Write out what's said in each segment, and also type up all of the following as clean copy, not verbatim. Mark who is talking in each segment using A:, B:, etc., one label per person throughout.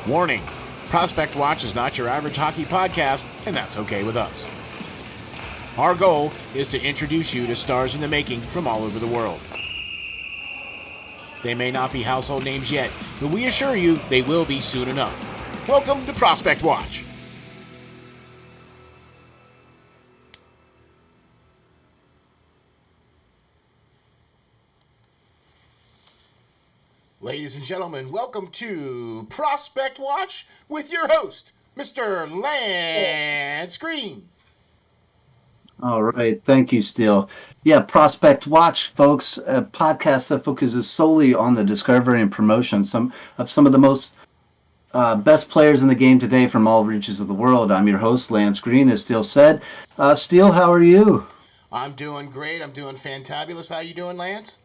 A: Warning, Prospect Watch is not your average hockey podcast, and that's okay with us. Our goal is to introduce you to stars in the making from all over the world. They may not be household names yet, but we assure you they will be soon enough. Welcome to Prospect Watch. Ladies and gentlemen, welcome to Prospect Watch with your host, Mr. Lance Green.
B: All right. Thank you, Steel. Yeah, Prospect Watch, folks, a podcast that focuses solely on the discovery and promotion of some of the most best players in the game today from all reaches of the world. I'm your host, Lance Green, as Steel said. Steel, how are you?
A: I'm doing great. I'm doing fantabulous. How you doing, Lance?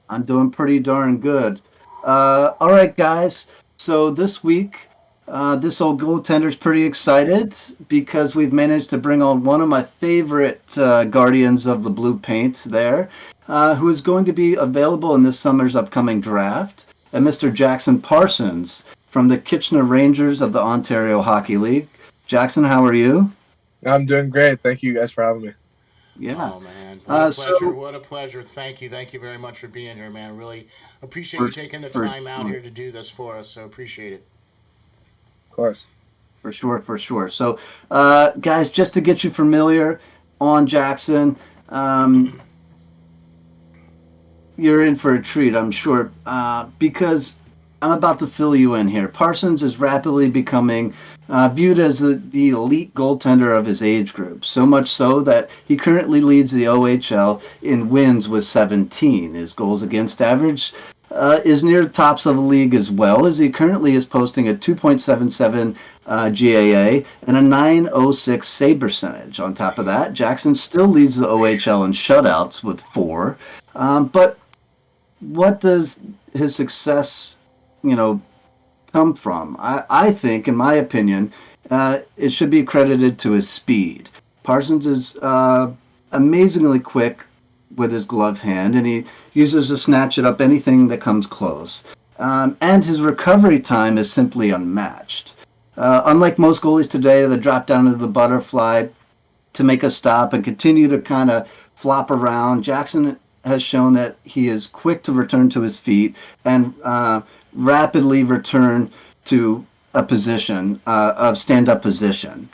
B: I'm doing pretty darn good. All right, guys. So this week, this old goaltender's pretty excited because we've managed to bring on one of my favorite guardians of the blue paint there, who is going to be available in this summer's upcoming draft, and Mr. Jackson Parsons from the Kitchener Rangers of the Ontario Hockey League. Jackson, how are you?
C: I'm doing great. Thank you guys for having me.
B: Yeah.
A: Oh, man. What a pleasure. What a pleasure. Thank you. Thank you very much for being here, man. Really appreciate you taking the time out here to do this for us. So appreciate it.
C: Of course.
B: For sure, for sure. So, guys, just to get you familiar on Jackson, you're in for a treat, I'm sure, because I'm about to fill you in here. Parsons is rapidly becoming viewed as the elite goaltender of his age group, so much so that he currently leads the OHL in wins with 17. His goals against average is near the tops of the league as well, as he currently is posting a 2.77 GAA and a 9.06 save percentage. On top of that, Jackson still leads the OHL in shutouts with 4. But what does his success, come from? I think, in my opinion, it should be credited to his speed. Parsons is amazingly quick with his glove hand, and he uses to snatch it up anything that comes close. And his recovery time is simply unmatched. Unlike most goalies today that drop down into the butterfly to make a stop and continue to kind of flop around, Jackson has shown that he is quick to return to his feet and rapidly return to a position of stand-up position.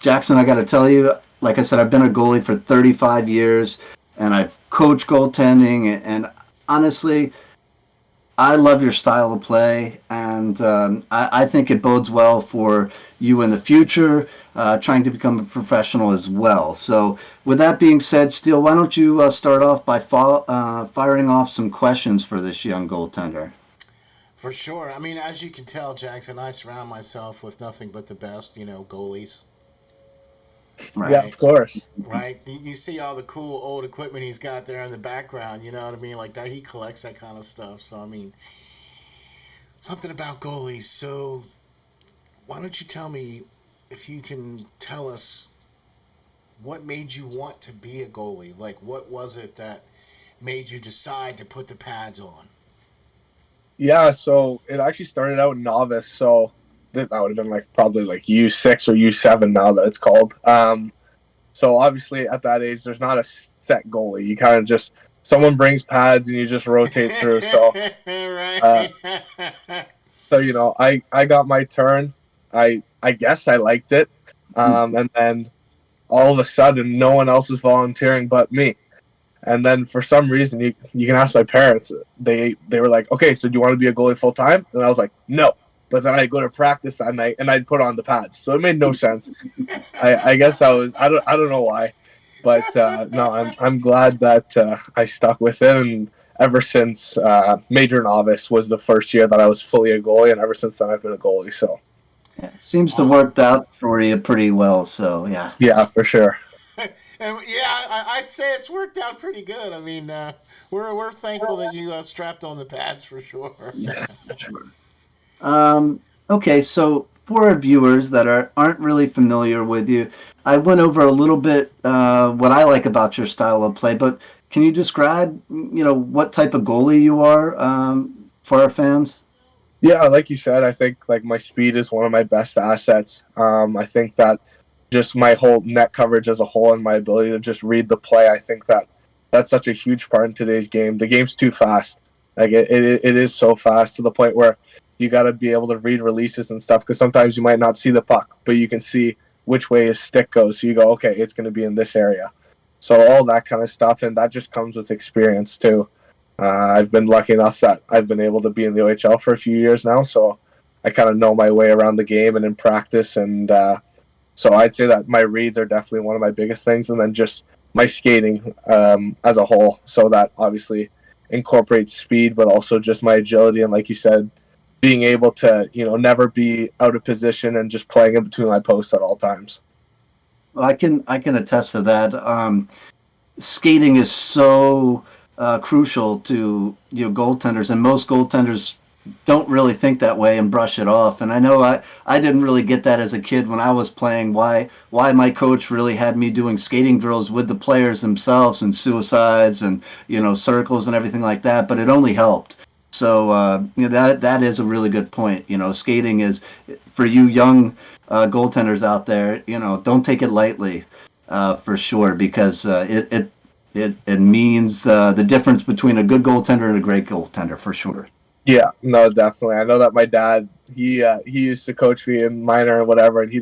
B: Jackson, I got to tell you, like I said, I've been a goalie for 35 years, and I've coached goaltending, and honestly, I love your style of play, and I think it bodes well for you in the future, trying to become a professional as well. So with that being said, Steele, why don't you start off by firing off some questions for this young goaltender?
A: For sure. I mean, as you can tell, Jackson, I surround myself with nothing but the best, goalies.
B: Right.
C: Yeah, of course.
A: Right? You see all the cool old equipment he's got there in the background, you know what I mean? Like that, he collects that kind of stuff. So, I mean, something about goalies. So, why don't you tell me, if you can tell us, what made you want to be a goalie? Like, what was it that made you decide to put the pads on?
C: Yeah, so it actually started out novice, so that would have been probably U6 or U7 now that it's called. So obviously at that age, there's not a set goalie. You kind of just, someone brings pads and you just rotate through. So,
A: right.
C: I got my turn. I guess I liked it. And then all of a sudden, no one else was volunteering but me. And then for some reason, you can ask my parents. They were like, "Okay, so do you want to be a goalie full time?" And I was like, "No." But then I'd go to practice that night and I'd put on the pads, so it made no sense. I guess I don't know why, but no, I'm glad that I stuck with it, and ever since Major Novice was the first year that I was fully a goalie, and ever since then I've been a goalie. So
B: yeah, seems to worked out for you pretty well. So
C: yeah, for sure.
A: And I'd say it's worked out pretty good. I mean, we're thankful that you strapped on the pads for sure.
B: Yeah, sure. Okay, so for our viewers that aren't really familiar with you, I went over a little bit what I like about your style of play, but can you describe, what type of goalie you are for our fans?
C: Yeah, like you said, I think like my speed is one of my best assets. I think that just my whole net coverage as a whole and my ability to just read the play, I think that that's such a huge part in today's game. The game's too fast. Like it is so fast to the point where you got to be able to read releases and stuff because sometimes you might not see the puck, but you can see which way his stick goes. So you go, okay, it's going to be in this area. So all that kind of stuff, and that just comes with experience too. I've been lucky enough that I've been able to be in the OHL for a few years now, so I kind of know my way around the game and in practice. And so I'd say that my reads are definitely one of my biggest things, and then just my skating as a whole. So that obviously incorporates speed, but also just my agility and, like you said, being able to never be out of position and just playing in between my posts at all times.
B: Well, I can attest to that. Skating is so crucial to goaltenders, and most goaltenders don't really think that way and brush it off. And I know I didn't really get that as a kid when I was playing. Why my coach really had me doing skating drills with the players themselves and suicides and circles and everything like that, but it only helped. So that is a really good point. Skating is for you young goaltenders out there. Don't take it lightly for sure, because it means the difference between a good goaltender and a great goaltender for sure.
C: Yeah, no, definitely. I know that my dad, he used to coach me in minor or whatever, and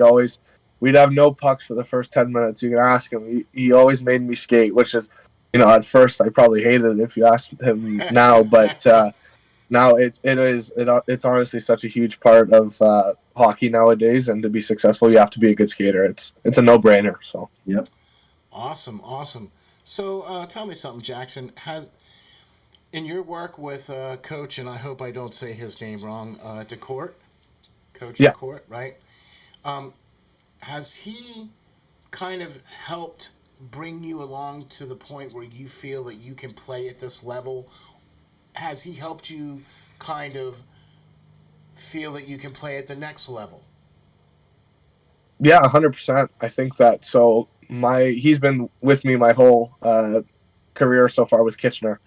C: we'd have no pucks for the first 10 minutes. You can ask him. He always made me skate, which is, at first I probably hated it if you asked him now, but now it's honestly such a huge part of hockey nowadays, and to be successful, you have to be a good skater. It's a no-brainer. So
B: Yep.
A: Awesome. So tell me something, Jackson. In your work with Coach, and I hope I don't say his name wrong, DeCourt, Coach
C: yeah,
A: DeCourt, right? Has he kind of helped bring you along to the point where you feel that you can play at this level? Has he helped you kind of feel that you can play at the next level?
C: yeah, 100%. I think that he's been with me my whole career so far with Kitchener.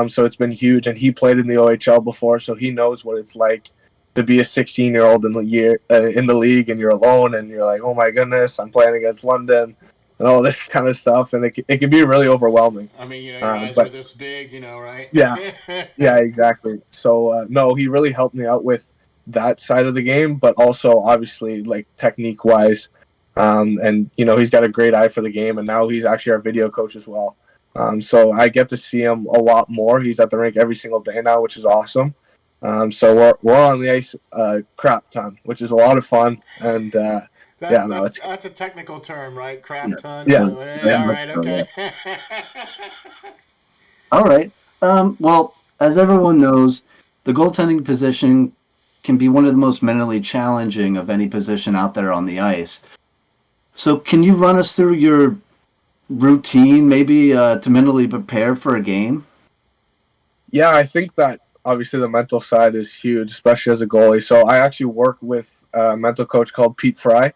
C: So it's been huge, and he played in the OHL before, so he knows what it's like to be a 16-year-old in the league, and you're alone, and you're like, oh my goodness, I'm playing against London, and all this kind of stuff, and it can be really overwhelming.
A: I mean, your eyes were
C: But
A: this big, right?
C: yeah, yeah, exactly. So no, he really helped me out with that side of the game, but also obviously like technique wise, and he's got a great eye for the game, and now he's actually our video coach as well. So I get to see him a lot more. He's at the rink every single day now, which is awesome. So we're on the ice crap ton, which is a lot of fun. And
A: That's a technical term, right? Crap ton.
C: Yeah.
A: All right. Okay.
B: All right. Well, as everyone knows, the goaltending position can be one of the most mentally challenging of any position out there on the ice. So, can you run us through your routine, maybe to mentally prepare for a game?
C: Yeah, I think that obviously the mental side is huge, especially as a goalie. So I actually work with a mental coach called Pete Fry.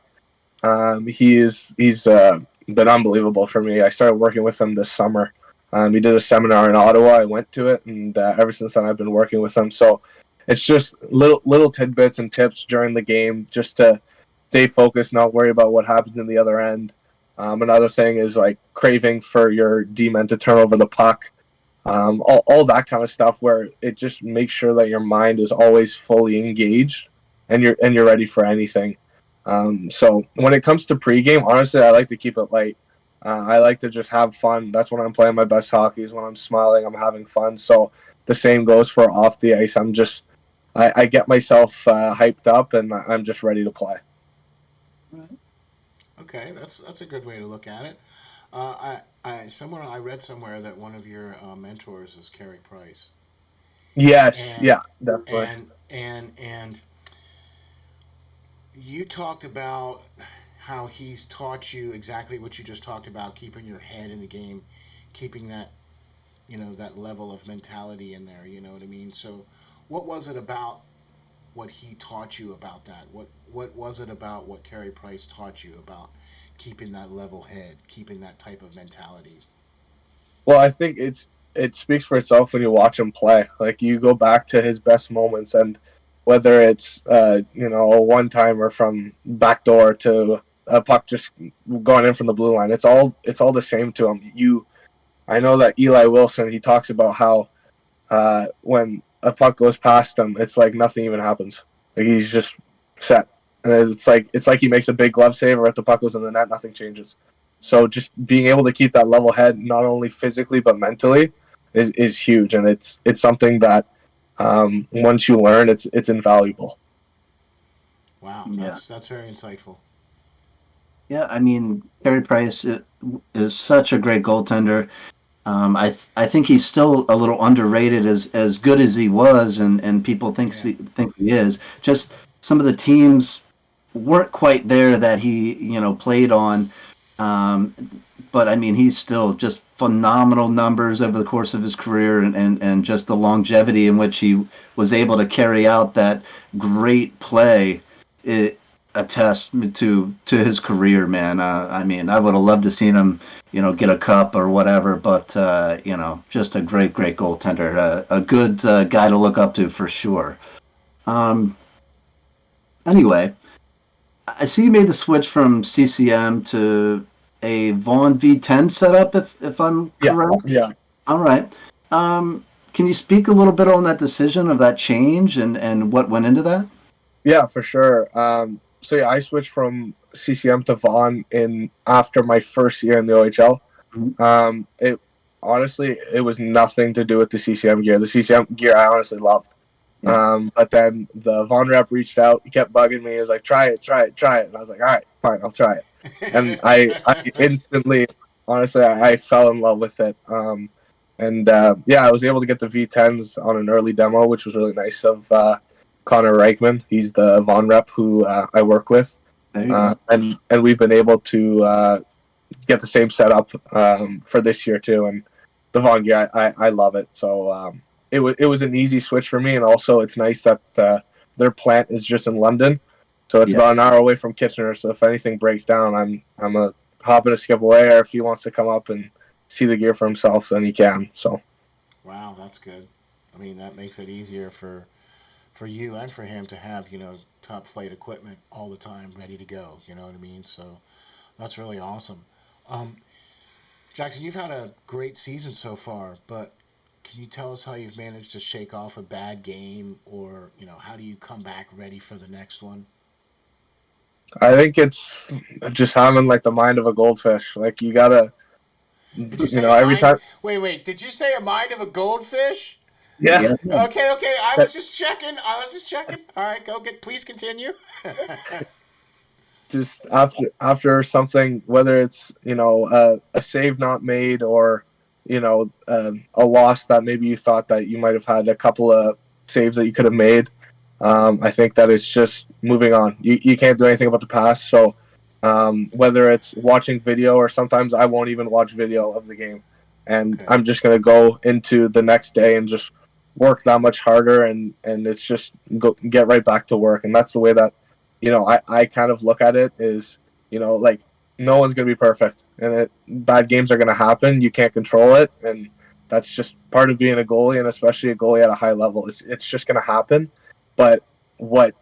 C: He's been unbelievable for me. I started working with him this summer. He did a seminar in Ottawa. I went to it, and ever since then I've been working with him. So it's just little tidbits and tips during the game, just to stay focused, not worry about what happens in the other end. Another thing is like craving for your D-men to turn over the puck. All that kind of stuff, where it just makes sure that your mind is always fully engaged and you're ready for anything. So when it comes to pregame, honestly, I like to keep it light. I like to just have fun. That's when I'm playing my best hockey, is when I'm smiling, I'm having fun. So the same goes for off the ice. I get myself hyped up, and I'm just ready to play.
A: Okay, that's a good way to look at it. I read somewhere that one of your mentors is Carey Price.
C: Yes,
A: And
C: yeah, definitely.
A: and you talked about how he's taught you exactly what you just talked about, keeping your head in the game, keeping that that level of mentality in there. You know what I mean? So, what was it about what he taught you about that? What was it about what Carey Price taught you about keeping that level head, keeping that type of mentality?
C: Well, I think it speaks for itself when you watch him play. Like, you go back to his best moments, and whether it's a one timer from backdoor to a puck just going in from the blue line. It's all the same to him. I know that Eli Wilson, he talks about how when a puck goes past him, it's like nothing even happens. Like he's just set, and it's like he makes a big glove save, or if the puck goes in the net, nothing changes. So just being able to keep that level head, not only physically but mentally, is huge, and it's something that once you learn, it's invaluable.
A: Wow,
B: Yeah.
A: that's very insightful.
B: Yeah, I mean, Carey Price is such a great goaltender. I think he's still a little underrated as good as he was, and people
A: Yeah.
B: think he is. Just some of the teams weren't quite there that he played on. Um, but I mean, he's still just phenomenal numbers over the course of his career, and just the longevity in which he was able to carry out that great play. It attests to his career, man. I mean, I would have loved to seen him, get a cup or whatever, but just a great goaltender, a good guy to look up to for sure. Um, anyway, I see you made the switch from CCM to a Vaughn V10 setup, if I'm
C: Yeah,
B: correct.
C: yeah,
B: All right. Can you speak a little bit on that decision of that change and what went into that?
C: yeah, for sure. So yeah, I switched from CCM to Vaughn in after my first year in the OHL.
B: Mhm.
C: It honestly, it was nothing to do with the CCM gear. The CCM gear I honestly loved.
B: Yeah.
C: But then the Von rep reached out. He kept bugging me. He was like, "Try it, try it, try it." And I was like, "All right, fine, I'll try it." And I instantly, honestly, I fell in love with it. And yeah, I was able to get the V10s on an early demo, which was really nice of Connor Reichman. He's the Von rep who I work with,
B: There you go.
C: and we've been able to get the same setup for this year too. And the Von gear, I love it. So it was an easy switch for me, and also it's nice that their plant is just in London, so it's
B: Yeah.
C: about an hour away from Kitchener. So if anything breaks down, I'm a hop and a skip away, or if he wants to come up and see the gear for himself, then he can. So
A: Wow, that's good. I mean, that makes it easier for you and for him to have top flight equipment all the time ready to go. You know what I mean? So that's really awesome. Um, Jackson, you've had a great season so far, but can you tell us how you've managed to shake off a bad game, or how do you come back ready for the next one?
C: I think it's just having like the mind of a goldfish. Like you gotta,
A: Did you say a
C: every
A: mind?
C: time.
A: Wait, wait. Did you say a mind of a goldfish?
C: Yeah.
B: Yeah.
A: Okay, okay. I was just checking. I was just checking. All right, go get. Please continue.
C: Just after something, whether it's a save not made, or a loss that maybe you thought that you might have had a couple of saves that you could have made. I think that it's just moving on. You can't do anything about the past. So whether it's watching video, or sometimes I won't even watch video of the game, and
A: Okay.
C: I'm just gonna go into the next day and just work that much harder, and it's just get right back to work. And that's the way that I kind of look at it is, like no one's going to be perfect, and bad games are going to happen. You can't control it. And that's just part of being a goalie, and especially a goalie at a high level. It's just going to happen. But what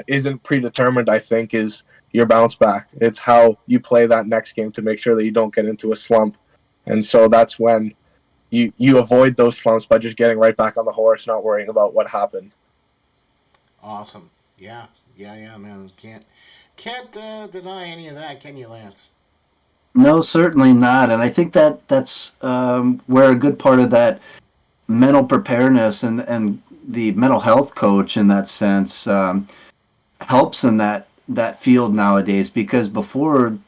C: isn't predetermined, I think, is your bounce back. It's how you play that next game to make sure that you don't get into a slump. And so that's when you avoid those slumps by just getting right back on the horse, not worrying about what happened.
A: Awesome. Yeah. Yeah. Yeah. Man, can't deny any of that, can you, Lance?
B: No, certainly not. And I think that's where a good part of that mental preparedness and the mental health coach in that sense helps in that field nowadays, because before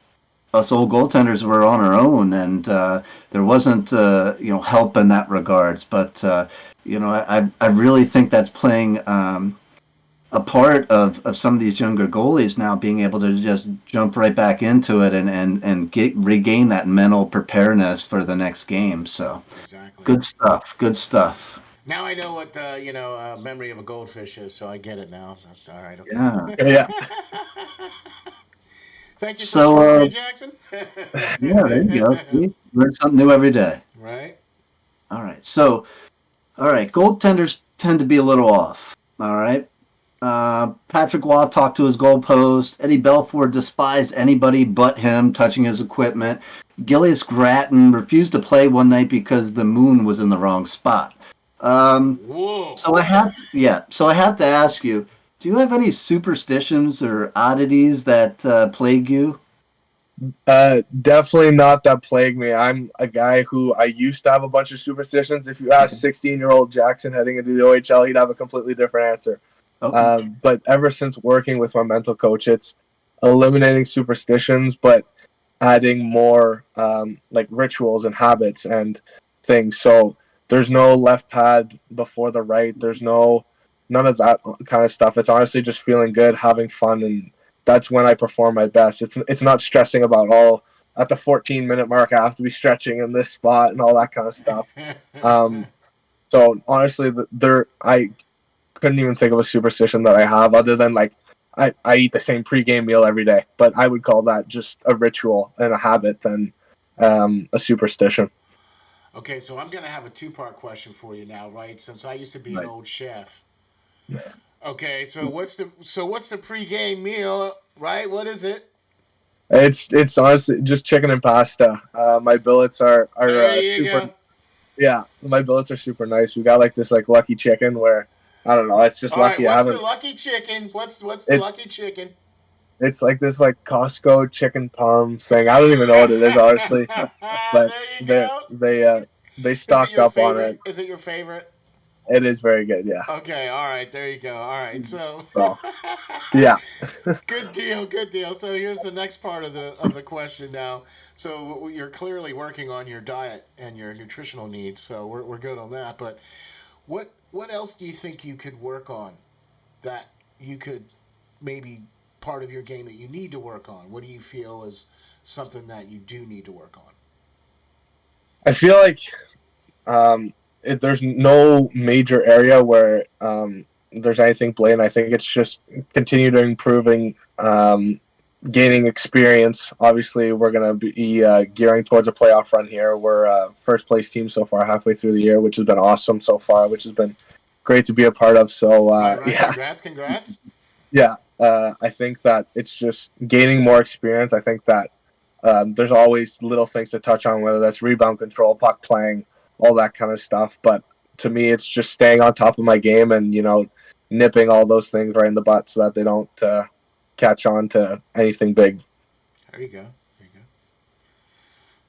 B: us old goaltenders were on our own, and there wasn't help in that regards. But I really think that's playing a part of some of these younger goalies now being able to just jump right back into it and regain that mental preparedness for the next game. So
A: Exactly.
B: good stuff. Good stuff.
A: Now I know what memory of a goldfish is, so I get it now. All right.
B: Yeah.
C: Yeah.
A: Okay. Thank you for
B: So
A: schooling me, Jackson.
B: yeah, there you go. See, learn something new every day.
A: Right.
B: All right. So all right, goaltenders tend to be a little off. All right. Patrick Waugh talked to his goalpost. Eddie Belfour despised anybody but him touching his equipment. Gillius Gratton refused to play one night because the moon was in the wrong spot.
A: Whoa.
B: So I have to ask you, do you have any superstitions or oddities that plague you?
C: Definitely not that plague me. I'm a guy who I used to have a bunch of superstitions. If you ask 16-year-old Jackson heading into the OHL, he'd have a completely different answer.
B: Okay.
C: But ever since working with my mental coach, it's eliminating superstitions, but adding more like rituals and habits and things. So there's no left pad before the right. There's none of that kind of stuff. It's honestly just feeling good, having fun, and that's when I perform my best. It's not stressing about at the 14-minute mark I have to be stretching in this spot and all that kind of stuff. So honestly, I couldn't even think of a superstition that I have other than like I eat the same pregame meal every day, but I would call that just a ritual and a habit than a superstition.
A: Okay, so I'm gonna have a two-part question for you now, right? Since I used to be an
C: Right.
A: old chef. Okay, so what's the pregame meal, right? What is it?
C: It's honestly just chicken and pasta. My billets are
A: There you
C: super.
A: go.
C: Yeah, my billets are super nice. We got like this like lucky chicken where I don't know. It's just
A: All right,
C: lucky. I
A: what's the
C: haven't.
A: lucky chicken? What's the
C: It's
A: lucky chicken?
C: it's like this like Costco chicken parm thing. I don't even know what it is honestly, but
A: There you go.
C: they
A: Is it
C: stocked
A: your
C: up on
A: favorite?
C: it.
A: Is it your favorite?
C: It is very good. Yeah.
A: Okay, all right, there you go. All right, so
C: So yeah.
A: good deal, good deal. So here's the next part of the question now. So you're clearly working on your diet and your nutritional needs, so we're good on that. But what else do you think you could work on that you could maybe part of your game that you need to work on? What do you feel is something that you do need to work on?
C: I feel like there's no major area where there's anything blatant. I think it's just continue to improving, gaining experience. Obviously, we're going to be gearing towards a playoff run here. We're first place team so far, halfway through the year, which has been awesome so far, which has been great to be a part of. So,
A: Right.
C: yeah,
A: Congrats.
C: yeah. I think that it's just gaining more experience. I think that there's always little things to touch on, whether that's rebound control, puck playing, all that kind of stuff. But to me, it's just staying on top of my game and, nipping all those things right in the butt so that they don't catch on to anything big.
A: There you go. There you go.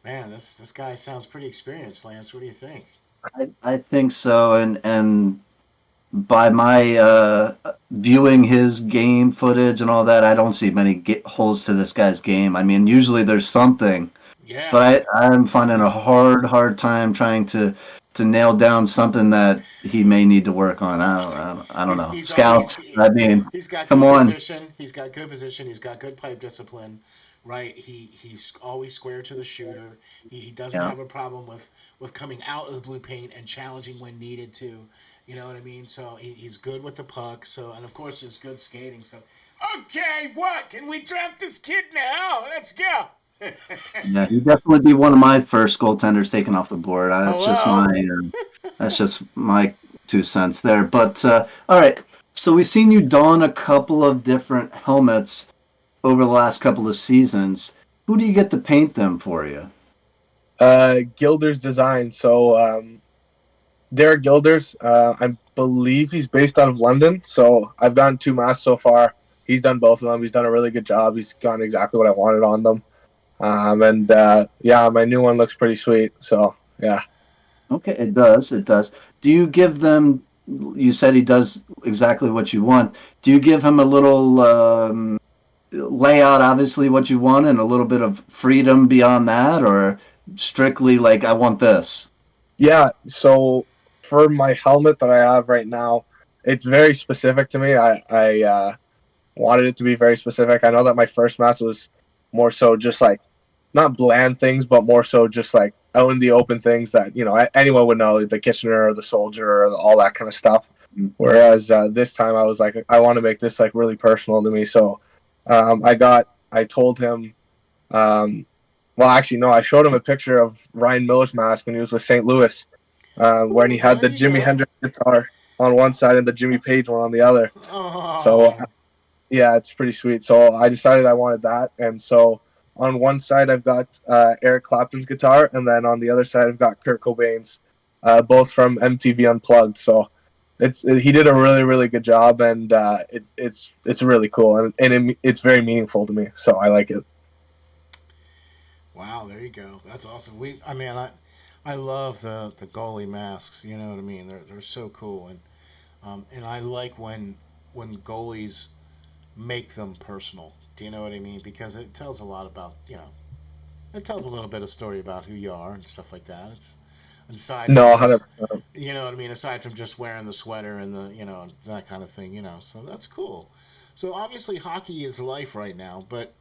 A: Man, this guy sounds pretty experienced, Lance. What do you think?
B: I think so, and by my viewing his game footage and all that, I don't see many holes to this guy's game. I mean, usually there's something,
A: Yeah.
B: but I'm finding a hard time trying to nail down something that he may need to work on. I don't know. Scouts. I mean,
A: He's got
B: come
A: good
B: on.
A: position. He's got good position. He's got good pipe discipline, right? He's always square to the shooter. He doesn't
B: Yeah.
A: have a problem with coming out of the blue paint and challenging when needed to. You know what I mean? So he's good with the puck. So and of course there's good skating. So okay, what can we draft this kid now? Let's go.
B: Yeah, he'd definitely be one of my first goaltenders taken off the board.
A: Hello.
B: That's just my 2 cents there. But all right, so we've seen you don a couple of different helmets over the last couple of seasons. Who do you get to paint them for you?
C: Gilder's design. So Derek Gilders, I believe he's based out of London. So I've gotten 2 masks so far. He's done both of them. He's done a really good job. He's gotten exactly what I wanted on them. Yeah, my new one looks pretty sweet. So yeah.
B: Okay, it does. It does. Do you give them? You said he does exactly what you want. Do you give him a little layout, obviously what you want, and a little bit of freedom beyond that, or strictly like I want this?
C: Yeah, so for my helmet that I have right now, it's very specific to me. I wanted it to be very specific. I know that my first mask was more so just like not bland things, but more so just like out in the open things that anyone would know, the Kitchener or the Soldier or all that kind of stuff. Whereas this time I was like, I want to make this like really personal to me. So I told him, well, actually, no, I showed him a picture of Ryan Miller's mask when he was with St. Louis, when he
A: Ooh,
C: had
A: there
C: the
A: you
C: Jimi
A: go.
C: Hendrix guitar on one side and the Jimmy Page one on the other.
A: Oh.
C: So yeah, it's pretty sweet. So I decided I wanted that, and so on one side I've got Eric Clapton's guitar, and then on the other side I've got Kurt Cobain's, both from MTV Unplugged. So he did a really, really good job, and it's really cool, and it's very meaningful to me. So I like it.
A: Wow, there you go. That's awesome. I love the goalie masks. You know what I mean? They're so cool, and I like when goalies make them personal. Do you know what I mean? Because it tells a lot about, it tells a little bit of story about who you are and stuff like that. It's aside from
C: No,
A: just,
C: 100%.
A: you know what I mean, aside from just wearing the sweater and that kind of thing, So that's cool. So obviously hockey is life right now, but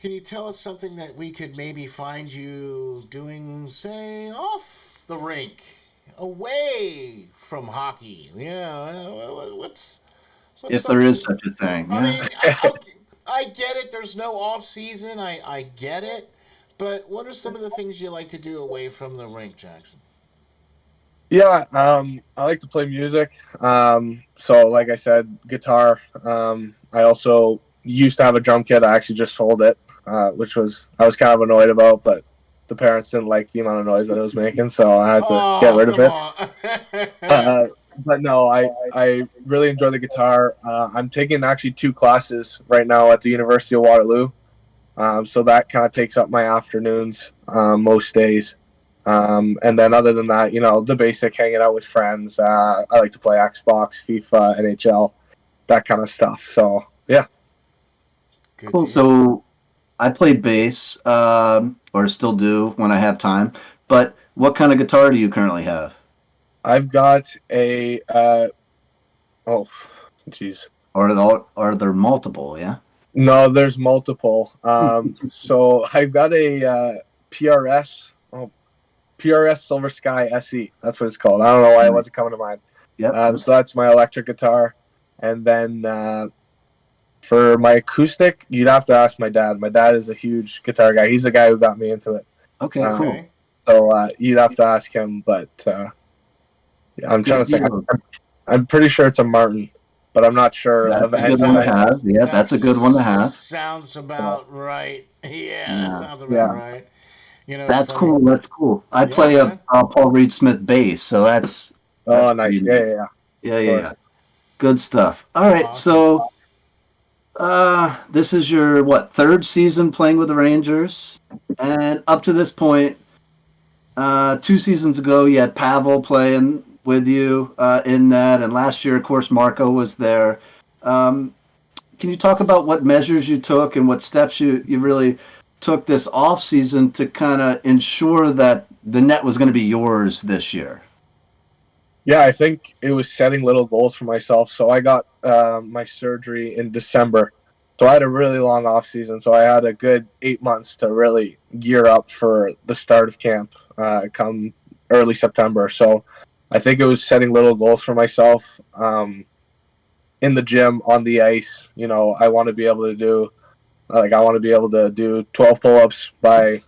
A: can you tell us something that we could maybe find you doing, say, off the rink, away from hockey? Yeah, what's
B: If there
A: something?
B: is such a thing.
A: I
B: Yeah.
A: mean, I get it. There's no off season. I get it. But what are some of the things you like to do away from the rink, Jackson?
C: Yeah, I like to play music. So like I said, guitar. I also used to have a drum kit. I actually just sold it, which I was kind of annoyed about, but the parents didn't like the amount of noise that it was making, so I had to get
A: Oh,
C: rid of
A: come
C: it.
A: on.
C: Uh, but no, I really enjoy the guitar. I'm taking actually 2 classes right now at the University of Waterloo. So that kind of takes up my afternoons most days. And then other than that, the basic hanging out with friends. I like to play Xbox, FIFA, NHL, that kind of stuff. So yeah,
A: Good
B: Cool.
A: deal.
B: So I play bass, or still do when I have time. But what kind of guitar do you currently have?
C: I've got a oh, geez,
B: Are there multiple? Yeah.
C: no, there's multiple. So I've got a PRS. Oh, PRS Silver Sky SE. That's what it's called. I don't know why it wasn't coming to mind.
B: Yep.
C: So that's my electric guitar, and then for my acoustic, you'd have to ask my dad. My dad is a huge guitar guy. He's the guy who got me into it.
B: Okay. Cool.
A: Okay.
C: So you'd have to ask him. But yeah, I'm trying
B: Good
C: to think.
B: deal.
C: I'm pretty sure it's a Martin, but I'm not sure
B: That's
C: of
B: a
A: That
C: any.
B: good one to
A: sounds
B: have. Yeah,
A: that
B: that's a good one to have.
A: sounds about right. Yeah, that
B: Yeah.
A: sounds about
C: Yeah.
A: right. It's
B: That's
A: funny.
B: cool. That's cool. I
A: Yeah,
B: play a,
A: man.
B: Paul Reed Smith bass, so that's
C: Oh,
B: pretty
C: nice. Yeah,
B: neat.
C: yeah, yeah.
B: Yeah,
C: Of
B: yeah,
C: course.
B: yeah. Good stuff. All right.
A: Awesome.
B: So, this is your what, third season playing with the Rangers, and up to this point, 2 seasons ago, you had Pavel playing with you in that, and last year, of course, Marco was there. Um, can you talk about what measures you took and what steps you really took this off season to kind of ensure that the net was going to be yours this year?
C: Yeah, I think it was setting little goals for myself. So I got my surgery in December. So I had a really long off season. So I had a good 8 months to really gear up for the start of camp come early September. So I think it was setting little goals for myself in the gym, on the ice. I want to be able to do, I want to be able to do 12 pull-ups by,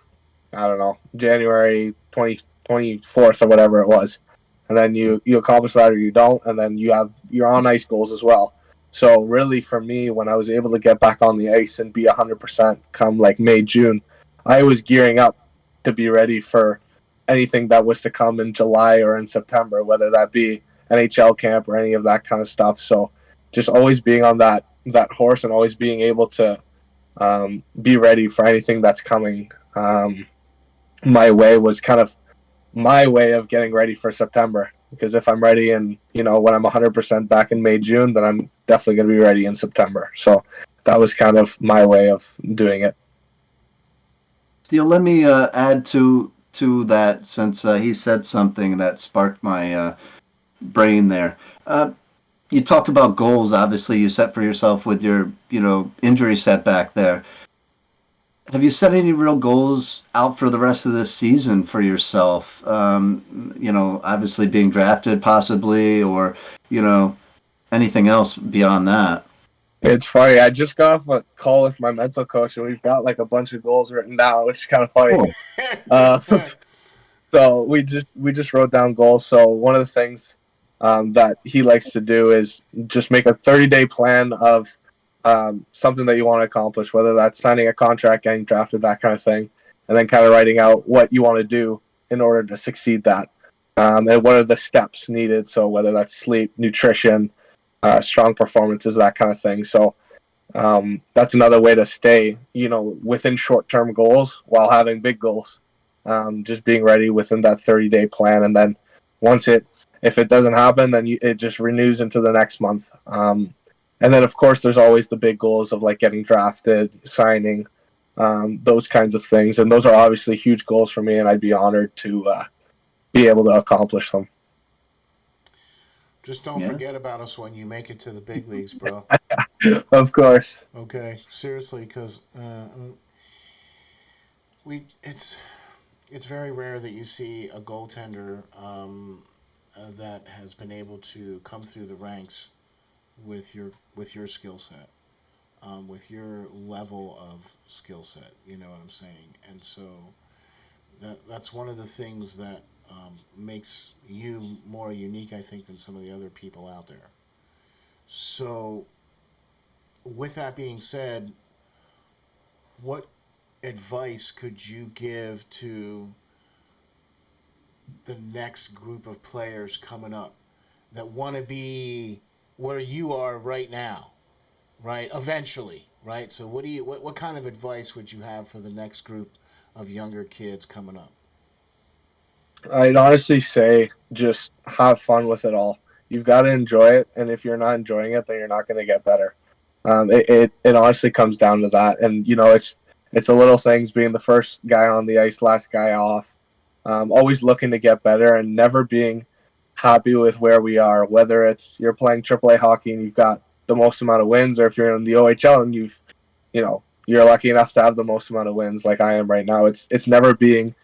C: I don't know, January 24th or whatever it was. And then you accomplish that or you don't, and then you have your on ice goals as well. So really, for me, when I was able to get back on the ice and be 100% come like May, June, I was gearing up to be ready for anything that was to come in July or in September, whether that be NHL camp or any of that kind of stuff. So just always being on that horse and always being able to be ready for anything that's coming my way was kind of my way of getting ready for September. Because if I'm ready and, when I'm 100% back in May, June, then I'm definitely going to be ready in September. So that was kind of my way of doing it.
B: Steel, let me add to that since he said something that sparked my brain there. You talked about goals. Obviously, you set for yourself with your injury setback there. Have you set any real goals out for the rest of this season for yourself? Obviously being drafted, possibly, or anything else beyond that.
C: It's funny. I just got off a call with my mental coach, and we've got like a bunch of goals written down, which is kind of funny.
B: Cool.
C: So we just wrote down goals. So one of the things that he likes to do is just make a 30-day plan of something that you want to accomplish, whether that's signing a contract, getting drafted, that kind of thing, and then kind of writing out what you want to do in order to succeed that, and what are the steps needed. So whether that's sleep, nutrition, strong performances, that kind of thing. So that's another way to stay, within short-term goals while having big goals. Just being ready within that 30-day plan, and then if it doesn't happen, then it just renews into the next month. And then, of course, there's always the big goals of like getting drafted, signing, those kinds of things. And those are obviously huge goals for me, and I'd be honored to be able to accomplish them.
A: Just don't forget about us when you make it to the big leagues, bro.
C: Of course.
A: Okay, seriously, because it's very rare that you see a goaltender that has been able to come through the ranks with your skill set, with your level of skill set. You know what I'm saying? And so that's one of the things that makes you more unique, I think, than some of the other people out there. So, with that being said, what advice could you give to the next group of players coming up that want to be where you are right now, right? Eventually, right? So what kind of advice would you have for the next group of younger kids coming up?
C: I'd honestly say just have fun with it all. You've got to enjoy it, and if you're not enjoying it, then you're not going to get better. It honestly comes down to that, and it's the little things: being the first guy on the ice, last guy off, always looking to get better, and never being happy with where we are. Whether it's you're playing AAA hockey and you've got the most amount of wins, or if you're in the OHL and you're lucky enough to have the most amount of wins, like I am right now. It's never being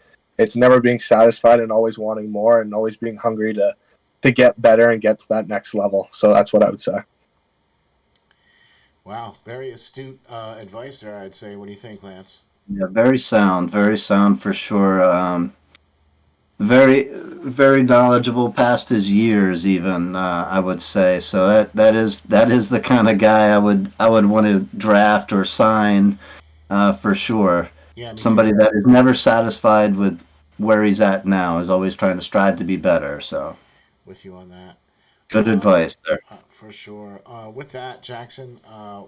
C: satisfied and always wanting more and always being hungry to get better and get to that next level. So that's what I would say.
A: Wow, very astute advice there, I'd say. What do you think, Lance?
B: Yeah, very sound for sure. Very, very knowledgeable past his years, even I would say. So that is the kind of guy I would want to draft or sign for sure.
A: Yeah, me too.
B: Somebody that is never satisfied with where he's at now, is always trying to strive to be better. So
A: With you on that.
B: good advice there.
A: For sure. With that, Jackson,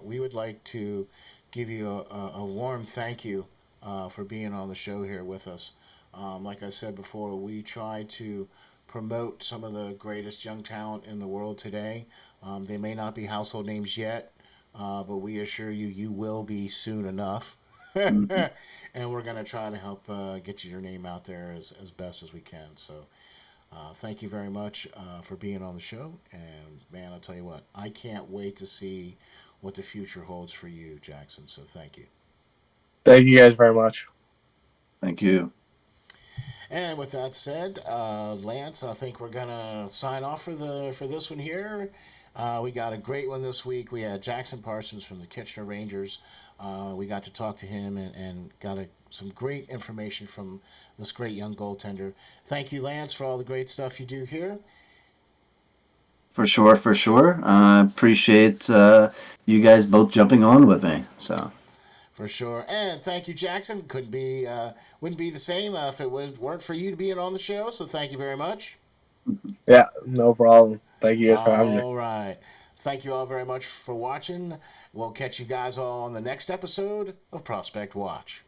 A: we would like to give you a warm thank you for being on the show here with us. Like I said before, we try to promote some of the greatest young talent in the world today. They may not be household names yet, but we assure you, you will be soon enough.
B: Mhm.
A: And we're going to try to help get your name out there as best as we can. So thank you very much for being on the show. And man, I'll tell you what, I can't wait to see what the future holds for you, Jackson. So thank you.
C: Thank you guys very much.
B: Thank you.
A: And with that said, Lance, I think we're gonna sign off for this one here. We got a great one this week. We had Jackson Parsons from the Kitchener Rangers. We got to talk to him and got some great information from this great young goaltender. Thank you, Lance, for all the great stuff you do here.
B: For sure, for sure. Appreciate you guys both jumping on with me. So
A: For sure, and thank you, Jackson. Wouldn't be the same if it weren't for you being on the show. So thank you very much.
C: Yeah, no problem. Thank you guys for having me.
A: All right. Thank you all very much for watching. We'll catch you guys all on the next episode of Prospect Watch.